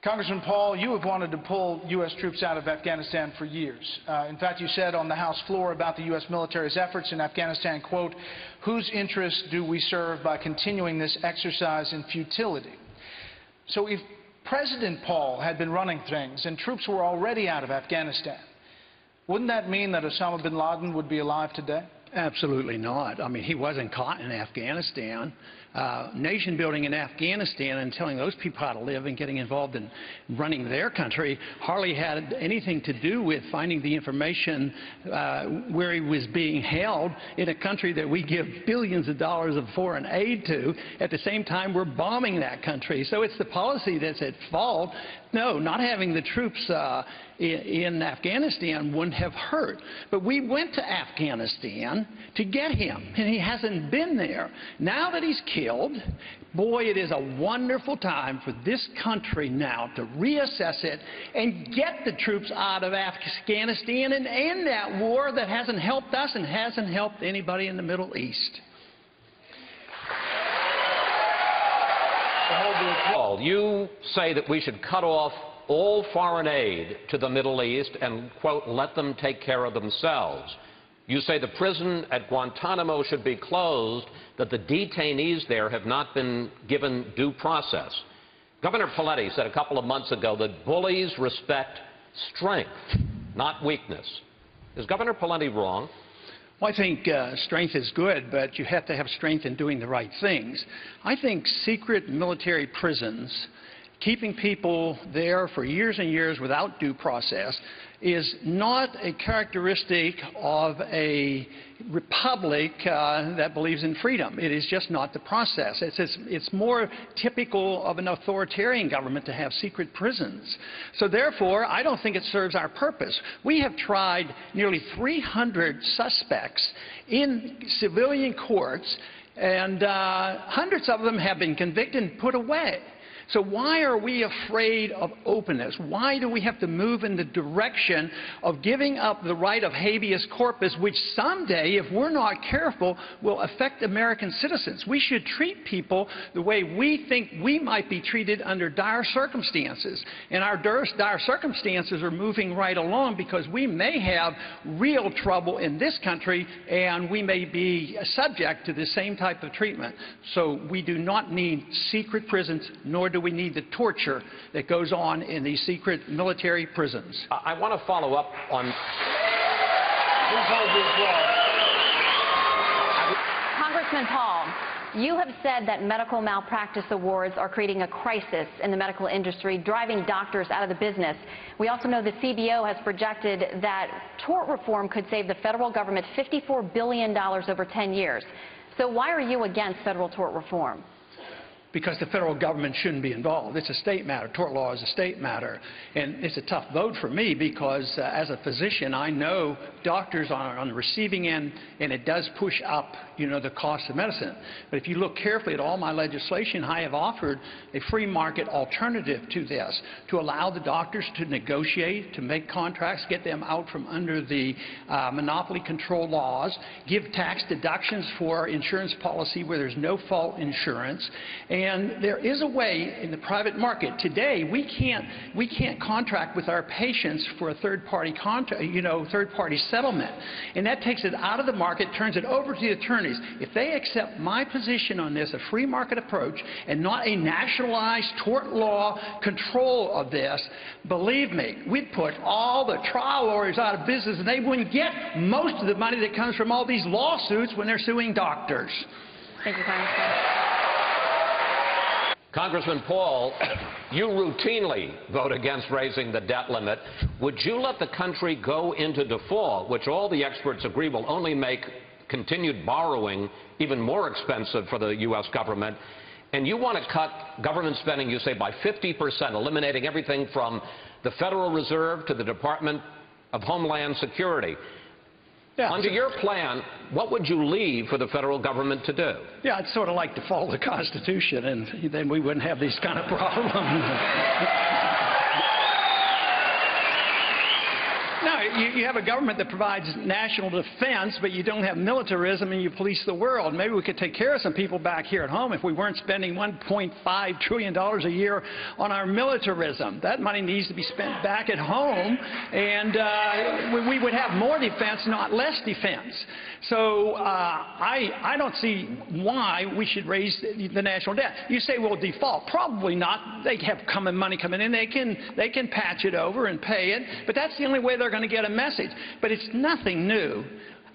Congressman Paul, you have wanted to pull U.S. troops out of Afghanistan for years. In fact, you said on the House floor about the U.S. military's efforts in Afghanistan, quote, "Whose interests do we serve by continuing this exercise in futility?" So if President Paul had been running things and troops were already out of Afghanistan, wouldn't that mean that Osama bin Laden would be alive today? Absolutely not. I mean, he wasn't caught in Afghanistan. Nation building in Afghanistan and telling those people how to live and getting involved in running their country hardly had anything to do with finding the information where he was being held in a country that we give billions of dollars of foreign aid to. At the same time, we're bombing that country. So it's the policy that's at fault. No, not having the troops in Afghanistan wouldn't have hurt. But we went to Afghanistan to get him, and he hasn't been there. Now that he's killed, boy, it is a wonderful time for this country now to reassess it and get the troops out of Afghanistan and end that war that hasn't helped us and hasn't helped anybody in the Middle East. Paul, you say that we should cut off all foreign aid to the Middle East and, quote, let them take care of themselves. You say the prison at Guantanamo should be closed, that the detainees there have not been given due process. Governor Pawlenty said a couple of months ago that bullies respect strength, not weakness. Is Governor Pawlenty wrong? Well, I think strength is good, but you have to have strength in doing the right things. I think secret military prisons, keeping people there for years and years without due process, is not a characteristic of a republic that believes in freedom. It is just not the process. It's more typical of an authoritarian government to have secret prisons. So therefore, I don't think it serves our purpose. We have tried nearly 300 suspects in civilian courts, and hundreds of them have been convicted and put away. So why are we afraid of openness? Why do we have to move in the direction of giving up the right of habeas corpus, which someday, if we're not careful, will affect American citizens? We should treat people the way we think we might be treated under dire circumstances. And our dire circumstances are moving right along because we may have real trouble in this country and we may be subject to the same type of treatment. So we do not need secret prisons, nor do we need the torture that goes on in these secret military prisons. I want to follow up on... Congressman Paul, you have said that medical malpractice awards are creating a crisis in the medical industry, driving doctors out of the business. We also know the CBO has projected that tort reform could save the federal government $54 billion over 10 years. So why are you against federal tort reform? Because the federal government shouldn't be involved. It's a state matter. Tort law is a state matter. And it's a tough vote for me because as a physician, I know doctors are on the receiving end, and it does push up, the cost of medicine. But if you look carefully at all my legislation, I have offered a free market alternative to this, to allow the doctors to negotiate, to make contracts, get them out from under the monopoly control laws, give tax deductions for insurance policy where there's no fault insurance. And there is a way in the private market. Today, we can't contract with our patients for a third-party third-party settlement. And that takes it out of the market, turns it over to the attorneys. If they accept my position on this, a free market approach, and not a nationalized tort law control of this, believe me, we'd put all the trial lawyers out of business, and they wouldn't get most of the money that comes from all these lawsuits when they're suing doctors. Thank you, Congressman. Congressman Paul, you routinely vote against raising the debt limit. Would you let the country go into default, which all the experts agree will only make continued borrowing even more expensive for the U.S. government? And you want to cut government spending, you say, by 50%, eliminating everything from the Federal Reserve to the Department of Homeland Security. Yeah. Under your plan, what would you leave for the federal government to do? Yeah, I'd sort of like to follow the Constitution, and then we wouldn't have these kind of problems. No, you have a government that provides national defense, but you don't have militarism and you police the world. Maybe we could take care of some people back here at home if we weren't spending $1.5 trillion a year on our militarism. That money needs to be spent back at home, and we would have more defense, not less defense. So I don't see why we should raise the national debt. You say, well, default. Probably not. They have money coming in. They can patch it over and pay it, but that's the only way they're going to get a message. But it's nothing new.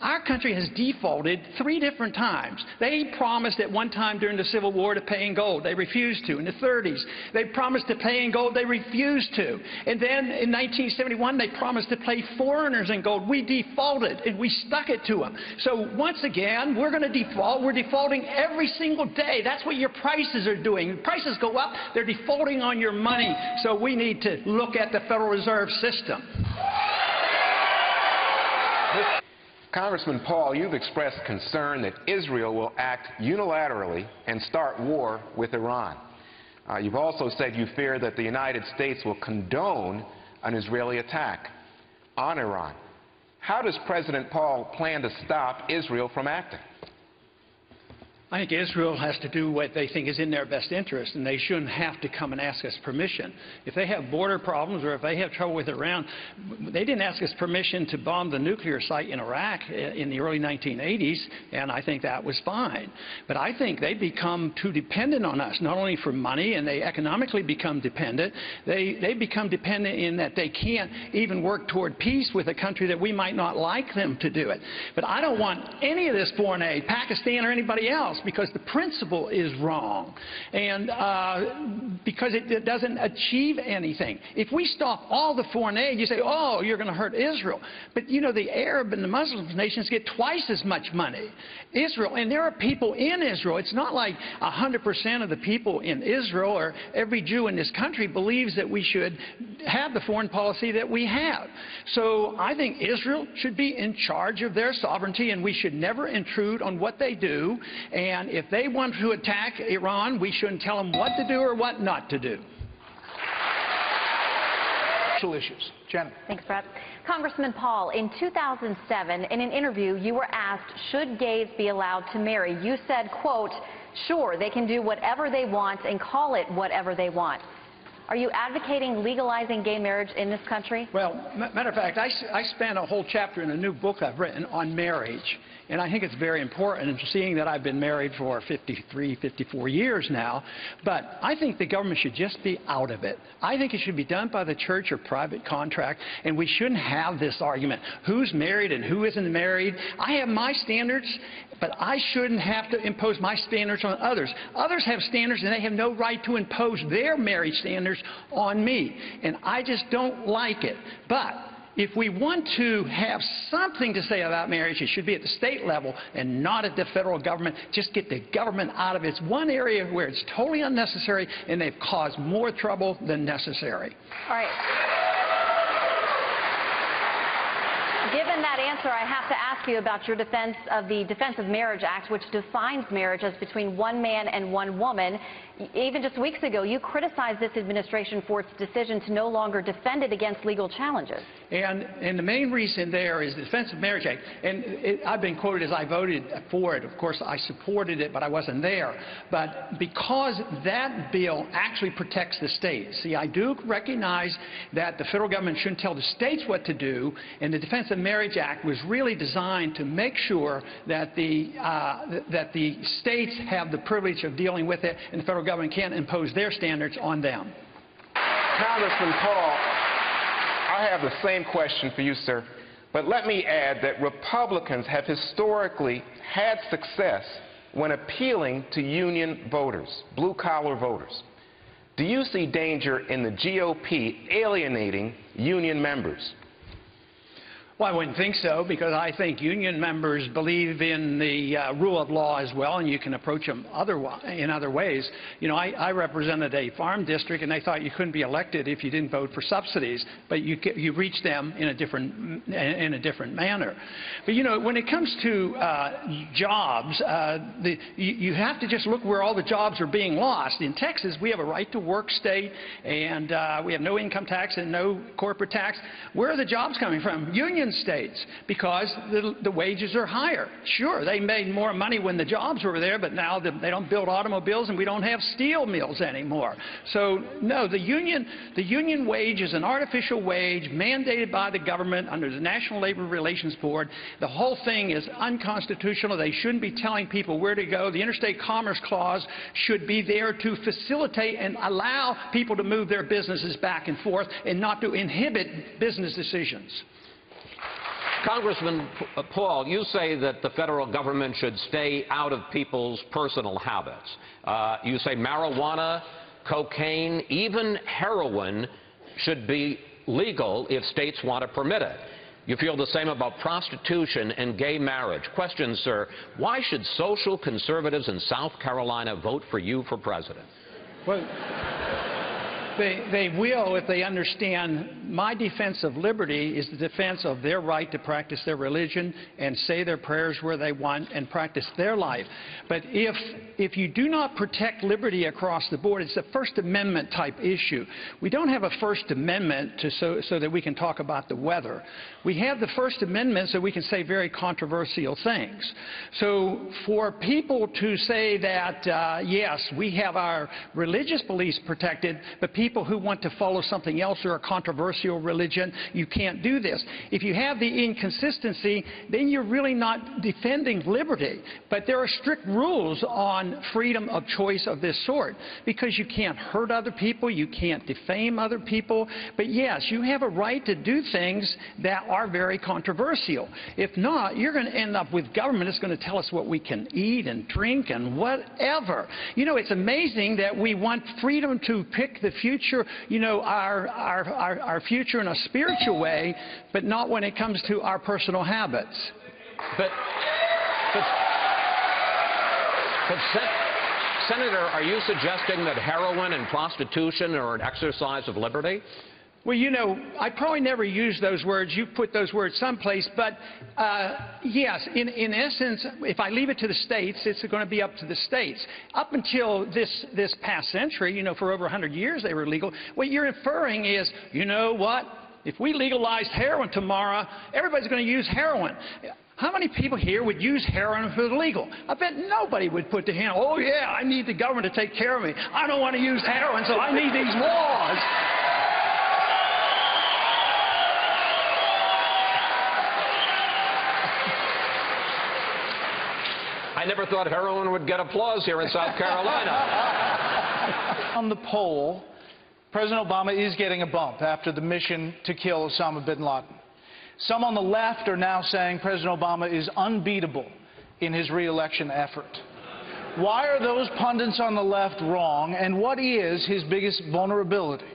Our country has defaulted 3 different times. They promised at one time during the Civil War to pay in gold. They refused to. In the 30s, they promised to pay in gold. They refused to. And then in 1971, they promised to pay foreigners in gold. We defaulted, and we stuck it to them. So once again, we're going to default. We're defaulting every single day. That's what your prices are doing. Prices go up. They're defaulting on your money. So we need to look at the Federal Reserve System. Congressman Paul, you've expressed concern that Israel will act unilaterally and start war with Iran. You've also said you fear that the United States will condone an Israeli attack on Iran. How does President Paul plan to stop Israel from acting? I think Israel has to do what they think is in their best interest, and they shouldn't have to come and ask us permission. If they have border problems or if they have trouble with Iran, they didn't ask us permission to bomb the nuclear site in Iraq in the early 1980s, and I think that was fine. But I think they become too dependent on us, not only for money, and they economically become dependent. They become dependent in that they can't even work toward peace with a country that we might not like them to do it. But I don't want any of this foreign aid, Pakistan or anybody else, because the principle is wrong, and because it doesn't achieve anything. If we stop all the foreign aid, you say, oh, you're going to hurt Israel. But, you know, the Arab and the Muslim nations get twice as much money. Israel, and there are people in Israel. It's not like 100% of the people in Israel or every Jew in this country believes that we should have the foreign policy that we have. So I think Israel should be in charge of their sovereignty, and we should never intrude on what they do. And if they want to attack Iran, we shouldn't tell them what to do or what not to do. Issues. Jen. Thanks, Brett. Congressman Paul, in 2007, in an interview, you were asked, should gays be allowed to marry? You said, quote, sure, they can do whatever they want and call it whatever they want. Are you advocating legalizing gay marriage in this country? Well, matter of fact, I spent a whole chapter in a new book I've written on marriage. And I think it's very important, and seeing that I've been married for 53, 54 years now. But I think the government should just be out of it. I think it should be done by the church or private contract, and we shouldn't have this argument. Who's married and who isn't married? I have my standards, but I shouldn't have to impose my standards on others. Others have standards, and they have no right to impose their marriage standards on me. And I just don't like it. But if we want to have something to say about marriage, it should be at the state level and not at the federal government. Just get the government out of it. It's one area where it's totally unnecessary, and they've caused more trouble than necessary. All right. Given that answer, I have to ask you about your defense of the Defense of Marriage Act, which defines marriage as between one man and one woman. Even just weeks ago, you criticized this administration for its decision to no longer defend it against legal challenges. And the main reason there is the Defense of Marriage Act. And I've been quoted as I voted for it. Of course, I supported it, but I wasn't there. But because that bill actually protects the states. See, I do recognize that the federal government shouldn't tell the states what to do, and the Defense of Marriage Act was really designed to make sure that the states have the privilege of dealing with it, and the federal government can't impose their standards on them. Congressman Paul, I have the same question for you, sir. But let me add that Republicans have historically had success when appealing to union voters, blue-collar voters. Do you see danger in the GOP alienating union members? Well, I wouldn't think so, because I think union members believe in the rule of law as well, and you can approach them in other ways. You know, I represented a farm district, and they thought you couldn't be elected if you didn't vote for subsidies, but you reach them in a different manner. But, you know, when it comes to jobs, you have to just look where all the jobs are being lost. In Texas, we have a right-to-work state, and we have no income tax and no corporate tax. Where are the jobs coming from? Union states, because the wages are higher. Sure, they made more money when the jobs were there, but now they don't build automobiles and we don't have steel mills anymore. So no, the union wage is an artificial wage mandated by the government under the National Labor Relations Board. The whole thing is unconstitutional. They shouldn't be telling people where to go. The Interstate Commerce Clause should be there to facilitate and allow people to move their businesses back and forth and not to inhibit business decisions. Congressman Paul, you say that the federal government should stay out of people's personal habits. You say marijuana, cocaine, even heroin should be legal if states want to permit it. You feel the same about prostitution and gay marriage. Question, sir, why should social conservatives in South Carolina vote for you for president? Well, they will if they understand my defense of liberty is the defense of their right to practice their religion and say their prayers where they want and practice their life. But if you do not protect liberty across the board, it's a First Amendment type issue. We don't have a First Amendment so that we can talk about the weather. We have the First Amendment so we can say very controversial things. So for people to say that, yes, we have our religious beliefs protected, but people who want to follow something else or a controversial religion, you can't do this. If you have the inconsistency, then you're really not defending liberty. But there are strict rules on freedom of choice of this sort, because you can't hurt other people, you can't defame other people. But yes, you have a right to do things that are very controversial. If not, you're going to end up with government that's going to tell us what we can eat and drink and whatever. You know, it's amazing that we want freedom to pick the future, you know, our future in a spiritual way, but not when it comes to our personal habits. But Senator, are you suggesting that heroin and prostitution are an exercise of liberty? Well, you know, I probably never use those words. You put those words someplace. But, yes, in essence, if I leave it to the states, it's going to be up to the states. Up until this past century, you know, for over 100 years they were legal. What you're inferring is, you know what, if we legalized heroin tomorrow, everybody's going to use heroin. How many people here would use heroin if it was legal? I bet nobody would put their hand, oh, yeah, I need the government to take care of me. I don't want to use heroin, so I need these laws. I never thought heroin would get applause here in South Carolina. On the poll, President Obama is getting a bump after the mission to kill Osama bin Laden. Some on the left are now saying President Obama is unbeatable in his re-election effort. Why are those pundits on the left wrong, and what is his biggest vulnerability?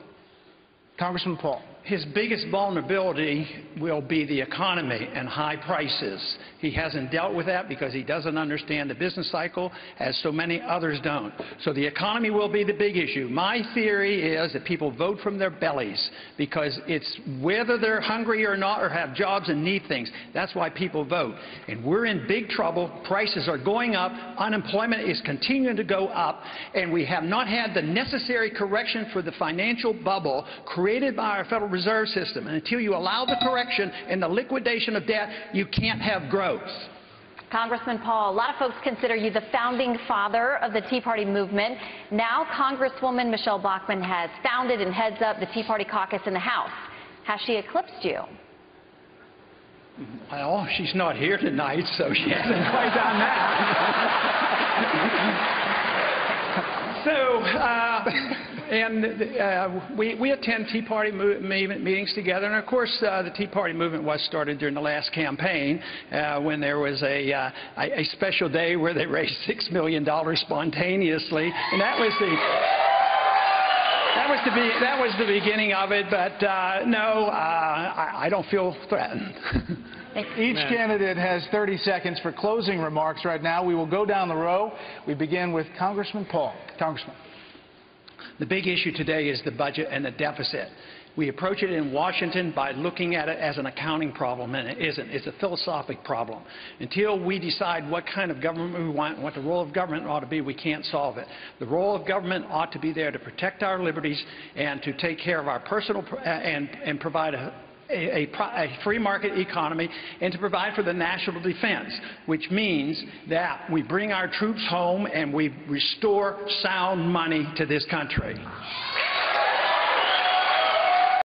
Congressman Paul. His biggest vulnerability will be the economy and high prices. He hasn't dealt with that because he doesn't understand the business cycle, as so many others don't. So the economy will be the big issue. My theory is that people vote from their bellies because it's whether they're hungry or not or have jobs and need things. That's why people vote. And we're in big trouble. Prices are going up. Unemployment is continuing to go up. And we have not had the necessary correction for the financial bubble created by our Federal Reserve System. And until you allow the correction and the liquidation of debt, you can't have growth. Congressman Paul, a lot of folks consider you the founding father of the Tea Party movement. Now Congresswoman Michelle Bachmann has founded and heads up the Tea Party caucus in the House. Has she eclipsed you? Well, she's not here tonight, so she hasn't quite done that. We attend Tea Party meetings together, and of course the Tea Party movement was started during the last campaign when there was a special day where they raised $6 million spontaneously, and that was the That was the beginning of it, but no, I don't feel threatened. Each candidate has 30 seconds for closing remarks right now. We will go down the row. We begin with Congressman Paul. Congressman. The big issue today is the budget and the deficit. We approach it in Washington by looking at it as an accounting problem, and it isn't. It's a philosophic problem. Until we decide what kind of government we want and what the role of government ought to be, we can't solve it. The role of government ought to be there to protect our liberties and to take care of our personal and provide a free market economy and to provide for the national defense, which means that we bring our troops home and we restore sound money to this country.